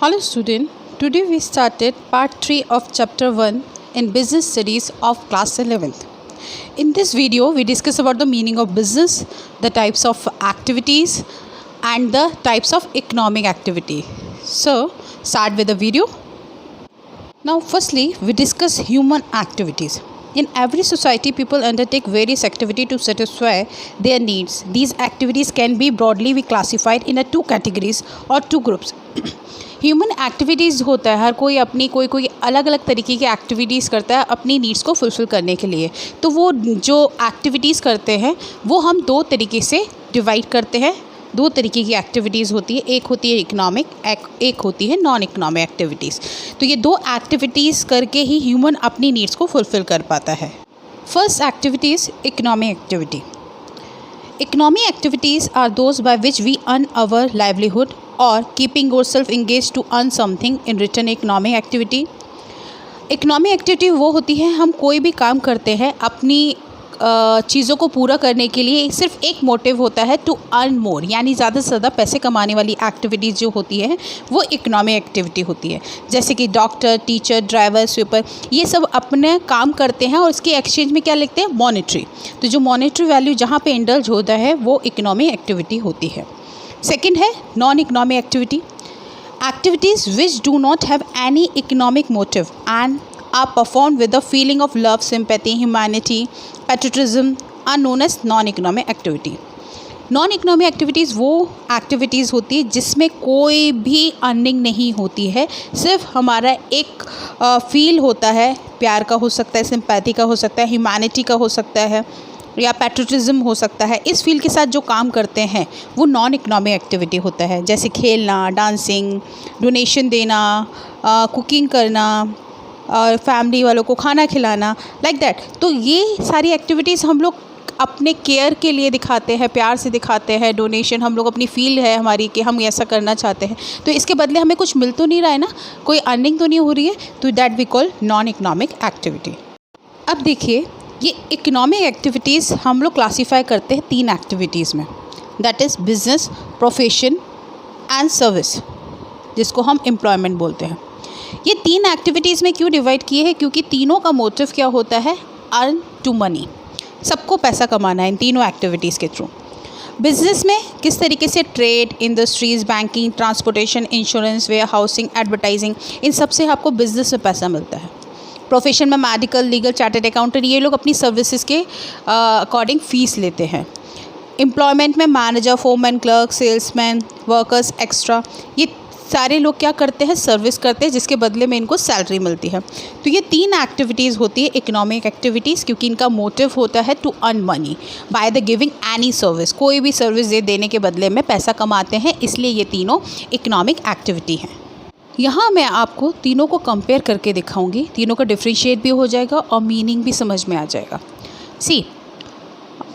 Hello student, today we started part 3 of chapter 1 in business studies of class 11th. In this video we discuss about the meaning of business, the types of activities and the types of economic activity. So start with the video. Now firstly we discuss human activities. In every society, people undertake various activities to satisfy their needs. These activities can be broadly classified in two categories or two groups. Human activities होता है, हर कोई अपनी कोई अलग अलग तरीके की activities करता है अपनी नीड्स को फुलफ़िल करने के लिए। तो वो जो एक्टिविटीज़ करते हैं वो हम दो तरीके से डिवाइड करते हैं। दो तरीके की एक्टिविटीज़ होती है, एक होती है इकोनॉमिक, एक होती है नॉन इकोनॉमिक एक्टिविटीज़। तो ये दो एक्टिविटीज़ करके ही ह्यूमन अपनी नीड्स को फुलफ़िल कर पाता है। First activity is economic activity. Economic activities are those by which we earn our livelihood or keeping ourselves engaged to earn something in return economic activity. Economic activity वो होती है हम कोई भी काम करते हैं अपनी चीज़ों को पूरा करने के लिए, सिर्फ एक मोटिव होता है टू अर्न मोर, यानी ज़्यादा से ज़्यादा पैसे कमाने वाली एक्टिविटीज़ जो होती है वो इकोनॉमिक एक्टिविटी होती है। जैसे कि डॉक्टर, टीचर, ड्राइवर, स्वीपर, ये सब अपने काम करते हैं और इसके एक्सचेंज में क्या लिखते हैं, मॉनेटरी। तो जो मॉनेटरी वैल्यू जहाँ पे इंडल्ज होता है वो इकोनॉमिक एक्टिविटी होती है। सेकेंड है non economic activity. Activities which do not have any economic motive and are performed with a feeling of love, sympathy, humanity, patriotism are known as non-economic activity. Non-economic activities वो activities होती है जिसमें कोई भी earning नहीं होती है, सिर्फ हमारा एक फील होता है, प्यार का हो सकता है, सिंपैथी का हो सकता है, ह्यूमैनिटी का हो सकता है या पैट्रियटिज्म हो सकता है। इस फील के साथ जो काम करते हैं वो नॉन इकोनॉमिक एक्टिविटी होता है, जैसे खेलना, डांसिंग, डोनेशन देना, कुकिंग करना और फैमिली वालों को खाना खिलाना, लाइक दैट। तो ये सारी एक्टिविटीज़ हम लोग अपने केयर के लिए दिखाते हैं, प्यार से दिखाते हैं। डोनेशन हम लोग अपनी फील है हमारी कि हम ऐसा करना चाहते हैं, तो इसके बदले हमें कुछ मिल तो नहीं रहा है ना, कोई अर्निंग तो नहीं हो रही है, तो that we call non economic activity. अब देखिए ये इकोनॉमिक एक्टिविटीज़ हम लोग क्लासीफाई करते हैं तीन एक्टिविटीज़ में, that is business, profession and service, जिसको हम एम्प्लॉयमेंट बोलते हैं। ये तीन एक्टिविटीज़ में क्यों डिवाइड किए हैं, क्योंकि तीनों का मोटिव क्या होता है, अर्न टू मनी, सबको पैसा कमाना है इन तीनों एक्टिविटीज़ के थ्रू। बिजनेस में किस तरीके से trade, industries, banking, transportation, insurance, warehousing, advertising, इन सब से आपको बिजनेस में पैसा मिलता है। प्रोफेशन में मेडिकल, लीगल, चार्टर्ड अकाउंटेंट, ये लोग अपनी सर्विसेज के अकॉर्डिंग फ़ीस लेते हैं। एम्प्लॉयमेंट में manager, foreman, clerk, salesman, workers, extra, ये सारे लोग क्या करते हैं, सर्विस करते हैं, जिसके बदले में इनको सैलरी मिलती है। तो ये तीन एक्टिविटीज़ होती है इकोनॉमिक एक्टिविटीज़, क्योंकि इनका मोटिव होता है to earn money by the giving any service, कोई भी सर्विस देने के बदले में पैसा कमाते हैं, इसलिए ये तीनों इकोनॉमिक एक्टिविटी हैं। यहाँ मैं आपको तीनों को कंपेयर करके दिखाऊंगी, तीनों का डिफ्रेंशिएट भी हो जाएगा और मीनिंग भी समझ में आ जाएगा। सी,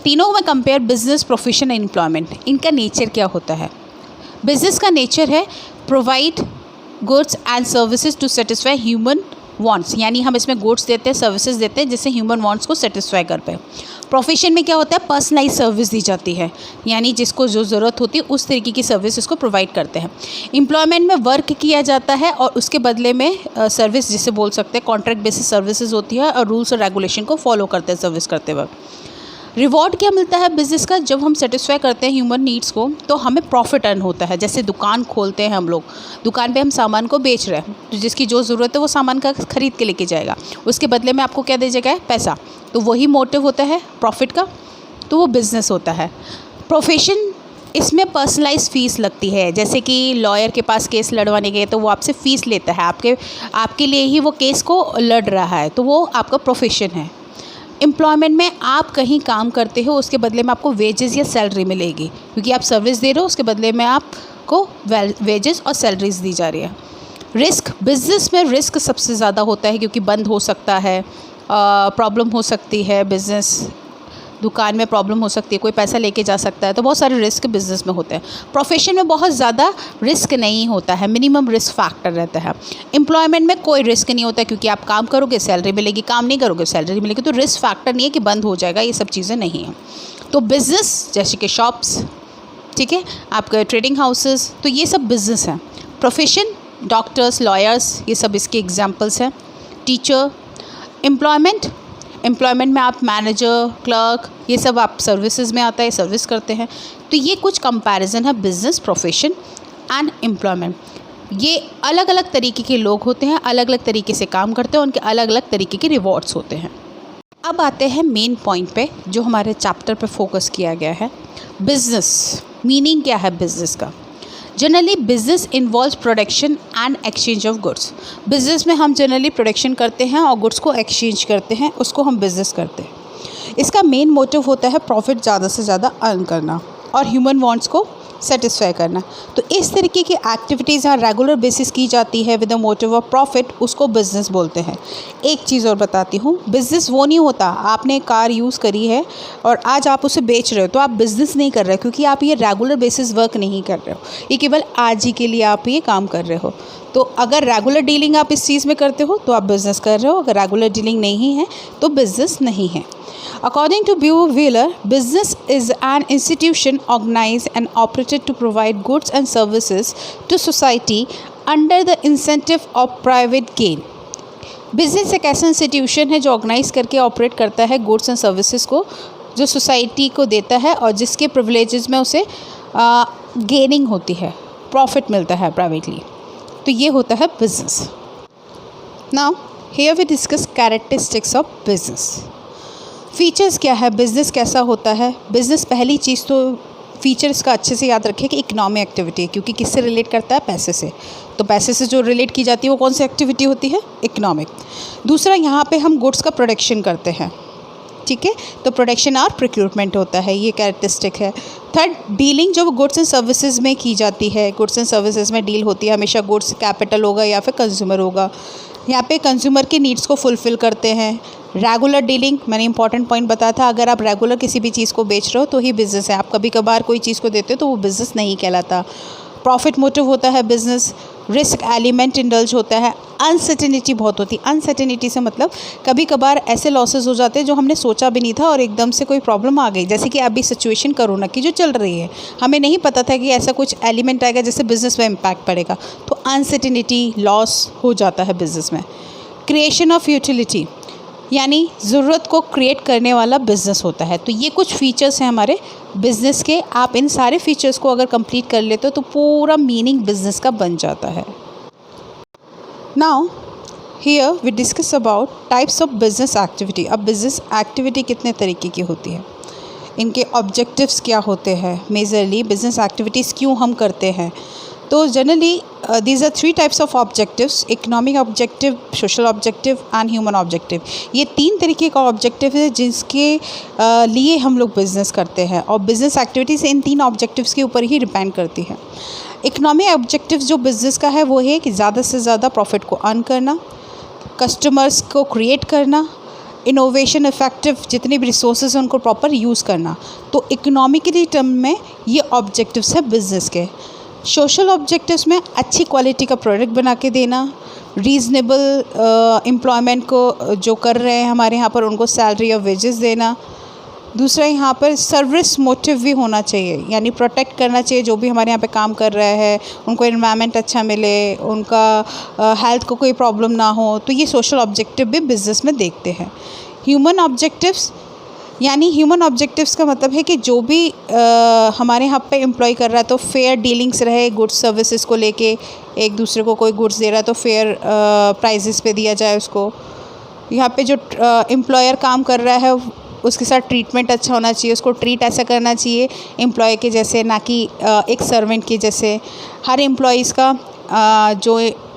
तीनों में compare business, profession and employment, इनका नेचर क्या होता है। बिजनेस का नेचर है provide goods and services to satisfy human wants, यानी हम इसमें गुड्स देते हैं, सर्विसेज देते हैं जिससे ह्यूमन वांट्स को सेटिस्फाई कर पाए। प्रोफेशन में क्या होता है, पर्सनलाइज सर्विस दी जाती है, यानी जिसको जो ज़रूरत होती है उस तरीके की सर्विस इसको प्रोवाइड करते हैं। एम्प्लॉयमेंट में वर्क किया जाता है और उसके बदले में सर्विस, जिसे बोल सकते हैं कॉन्ट्रैक्ट बेसिस सर्विसेज होती है और रूल्स और रेगुलेशन को फॉलो करते हैं सर्विस करते वक्त। रिवॉर्ड क्या मिलता है बिज़नेस का, जब हम सेटिस्फाई करते हैं ह्यूमन नीड्स को तो हमें प्रॉफिट अर्न होता है। जैसे दुकान खोलते हैं हम लोग, दुकान पे हम सामान को बेच रहे हैं, तो जिसकी जो ज़रूरत है वो सामान का खरीद के लेके जाएगा, उसके बदले में आपको क्या दीजिएगा, पैसा। तो वही मोटिव होता है प्रॉफिट का, तो वो बिज़नेस होता है। प्रोफेशन, इसमें पर्सनलाइज फ़ीस लगती है, जैसे कि लॉयर के पास केस लड़वाने गए तो वो आपसे फ़ीस लेता है, आपके लिए ही वो केस को लड़ रहा है, तो वो आपका प्रोफेशन है। एम्प्लॉयमेंट में आप कहीं काम करते हो, उसके बदले में आपको वेजेस या सैलरी मिलेगी, क्योंकि आप सर्विस दे रहे हो, उसके बदले में आपको वेजेस और सैलरीज दी जा रही है। रिस्क, बिजनेस में रिस्क सबसे ज़्यादा होता है, क्योंकि बंद हो सकता है, प्रॉब्लम हो सकती है, बिज़नेस दुकान में प्रॉब्लम हो सकती है, कोई पैसा लेके जा सकता है, तो बहुत सारे रिस्क बिजनेस में होते हैं। प्रोफेशन में बहुत ज़्यादा रिस्क नहीं होता है, मिनिमम रिस्क फैक्टर रहता है। एम्प्लॉयमेंट में कोई रिस्क नहीं होता, क्योंकि आप काम करोगे सैलरी मिलेगी, काम नहीं करोगे सैलरी मिलेगी, तो रिस्क फैक्टर नहीं है कि बंद हो जाएगा, ये सब चीज़ें नहीं हैं। तो बिज़नेस जैसे कि शॉप्स, ठीक है, आपके ट्रेडिंग हाउसेस, तो ये सब बिज़नेस हैं। प्रोफेशन डॉक्टर्स, लॉयर्स, ये सब इसके एग्जांपल्स हैं। टीचर, एम्प्लॉयमेंट में आप मैनेजर, क्लर्क, ये सब आप सर्विसेज में आता है, सर्विस करते हैं। तो ये कुछ कंपैरिजन है बिजनेस, प्रोफेशन एंड एम्प्लॉयमेंट। ये अलग अलग तरीके के लोग होते हैं, अलग अलग तरीके से काम करते हैं, उनके अलग अलग तरीके के रिवॉर्ड्स होते हैं। अब आते हैं मेन पॉइंट पे जो हमारे चैप्टर पे फोकस किया गया है, बिजनेस। मीनिंग क्या है बिजनेस का? Generally business involves production and exchange of goods. Business में हम जनरली प्रोडक्शन करते हैं और गुड्स को एक्सचेंज करते हैं, उसको हम बिजनेस करते हैं। इसका मेन मोटिव होता है प्रॉफिट ज़्यादा से ज़्यादा अर्न करना और ह्यूमन वांट्स को सेटिस्फाई करना। तो इस तरीके की एक्टिविटीज़ यहाँ रेगुलर बेसिस की जाती है with the motive of profit, उसको बिज़नेस बोलते हैं। एक चीज़ और बताती हूँ, बिज़नेस वो नहीं होता आपने कार यूज़ करी है और आज आप उसे बेच रहे हो तो आप बिज़नेस नहीं कर रहे हो, क्योंकि आप ये रेगुलर बेसिस वर्क नहीं कर रहे हो, ये केवल आज ही के लिए आप ये काम कर रहे हो। तो अगर रेगुलर डीलिंग आप इस चीज़ में करते हो तो आप बिज़नेस कर रहे हो, अगर रेगुलर डीलिंग नहीं है तो बिज़नेस नहीं है। According to Wheeler, business is an institution organized and operated to provide goods and services to society under the incentive of private gain. Business एक ऐसा इंस्टीट्यूशन है जो ऑर्गेनाइज करके ऑपरेट करता है गुड्स एंड सर्विसेज को, जो सोसाइटी को देता है और जिसके प्रिविलेजेस में उसे गेनिंग होती है, प्रॉफिट मिलता है प्राइवेटली। तो ये होता है business. Now here we discuss characteristics of business. Features क्या है, बिज़नेस कैसा होता है? बिज़नेस, पहली चीज़ तो फीचर्स का अच्छे से याद रखें कि इकोनॉमिक एक्टिविटी है, क्योंकि किससे रिलेट करता है? पैसे से। तो पैसे से जो रिलेट की जाती है वो कौन सी एक्टिविटी होती है? इकोनॉमिक। दूसरा, यहाँ पे हम गुड्स का प्रोडक्शन करते हैं, ठीक है, तो प्रोडक्शन और प्रोक्यूरमेंट होता है, ये कैरेक्टरिस्टिक है। थर्ड, डीलिंग जो गुड्स एंड सर्विसेज में की जाती है, गुड्स एंड सर्विसेज में डील होती है, हमेशा गुड्स कैपिटल होगा या फिर कंज्यूमर होगा। यहाँ पे कंज्यूमर की नीड्स को फुलफ़िल करते हैं। रेगुलर डीलिंग, मैंने इंपॉर्टेंट पॉइंट बताया था, अगर आप रेगुलर किसी भी चीज़ को बेच रहे हो तो ही बिज़नेस है, आप कभी कभार कोई चीज़ को देते हो तो वो बिज़नेस नहीं कहलाता। प्रॉफिट मोटिव होता है बिज़नेस। रिस्क एलिमेंट इंडल्ज होता है। अनसर्टेनिटी बहुत होती है। अनसर्टेनिटी से मतलब कभी कभार ऐसे लॉसेस हो जाते हैं जो हमने सोचा भी नहीं था और एकदम से कोई प्रॉब्लम आ गई, जैसे कि अभी सिचुएशन कोरोना की जो चल रही है, हमें नहीं पता था कि ऐसा कुछ एलिमेंट आएगा जिससे बिज़नेस में इम्पैक्ट पड़ेगा, तो अनसर्टेनिटी, लॉस हो जाता है बिज़नेस में। क्रिएशन ऑफ यूटिलिटी, यानी ज़रूरत को क्रिएट करने वाला बिज़नेस होता है। तो ये कुछ फीचर्स हैं हमारे बिज़नेस के। आप इन सारे फीचर्स को अगर कंप्लीट कर लेते हो तो पूरा मीनिंग बिज़नेस का बन जाता है। Now here we discuss about types of business activity. अब बिज़नेस एक्टिविटी कितने तरीके की होती है, इनके ऑब्जेक्टिव्स क्या होते हैं, मेजरली बिज़नेस एक्टिविटीज़ क्यों हम करते हैं। तो generally these are three types of objectives: economic objective, social objective and human objective. ये तीन तरीके का ऑब्जेक्टिव है जिसके लिए हम लोग बिज़नेस करते हैं, और बिज़नेस एक्टिविटीज़ इन तीन ऑब्जेक्टिव्स के ऊपर ही डिपेंड करती है। इकोनॉमिक ऑब्जेक्टिव जो बिज़नेस का है वो है कि ज़्यादा से ज़्यादा प्रॉफिट को अर्न करना, कस्टमर्स को क्रिएट करना, इनोवेशन इफेक्टिव जितने भी रिसोर्सेज हैं उनको प्रॉपर यूज़ करना। तो इकोनॉमिकली टर्म में ये ऑब्जेक्टिव्स है बिज़नेस के। सोशल ऑब्जेक्टिव्स में अच्छी क्वालिटी का प्रोडक्ट बना के देना, रीज़नेबल एम्प्लॉयमेंट को जो कर रहे हैं हमारे यहाँ पर उनको सैलरी और वेजेस देना। दूसरा, यहाँ पर सर्विस मोटिव भी होना चाहिए, यानी प्रोटेक्ट करना चाहिए जो भी हमारे यहाँ पे काम कर रहा है, उनको एनवायरनमेंट अच्छा मिले, उनका हेल्थ को कोई प्रॉब्लम ना हो। तो ये सोशल ऑब्जेक्टिव भी बिज़नेस में देखते हैं। ह्यूमन ऑब्जेक्टिव्स, यानी ह्यूमन ऑब्जेक्टिव्स का मतलब है कि जो भी हमारे यहाँ पे एम्प्लॉय कर रहा है तो फेयर डीलिंग्स रहे, गुड्स सर्विसेज को लेके, एक दूसरे को कोई गुड्स दे रहा है तो फेयर प्राइसेस पे दिया जाए उसको। यहाँ पे जो एम्प्लॉयर काम कर रहा है उसके साथ ट्रीटमेंट अच्छा होना चाहिए, उसको ट्रीट ऐसा करना चाहिए एम्प्लॉय के जैसे, ना कि एक सर्वेंट के जैसे। हर एम्प्लॉयज़ का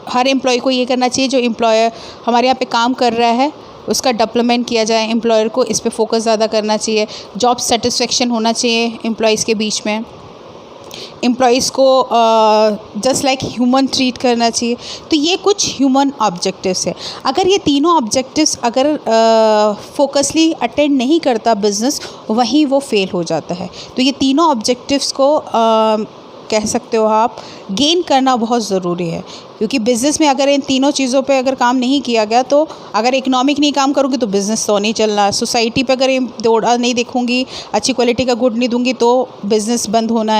हर एम्प्लॉय को ये करना चाहिए जो एम्प्लॉयर हमारे यहाँ पे काम कर रहा है उसका डेवलपमेंट किया जाए, एम्प्लॉयर को इस पे फोकस ज़्यादा करना चाहिए। जॉब सेटिस्फेक्शन होना चाहिए एम्प्लॉयज़ के बीच में, एम्प्लॉयज़ को जस्ट लाइक ह्यूमन ट्रीट करना चाहिए। तो ये कुछ ह्यूमन ऑब्जेक्टिव्स है। अगर ये तीनों ऑब्जेक्टिव्स अगर फोकसली अटेंड नहीं करता बिज़नेस, वहीं वो फेल हो जाता है। तो ये तीनों ऑब्जेक्टिव्स को कह सकते हो आप गेन करना बहुत ज़रूरी है, क्योंकि बिज़नेस में अगर इन तीनों चीज़ों पे अगर काम नहीं किया गया तो अगर इकोनॉमिक नहीं काम करूँगी तो बिज़नेस तो नहीं चलना, सोसाइटी पे अगर दौड़ा नहीं देखूँगी, अच्छी क्वालिटी का गुड नहीं दूँगी तो बिज़नेस बंद होना है।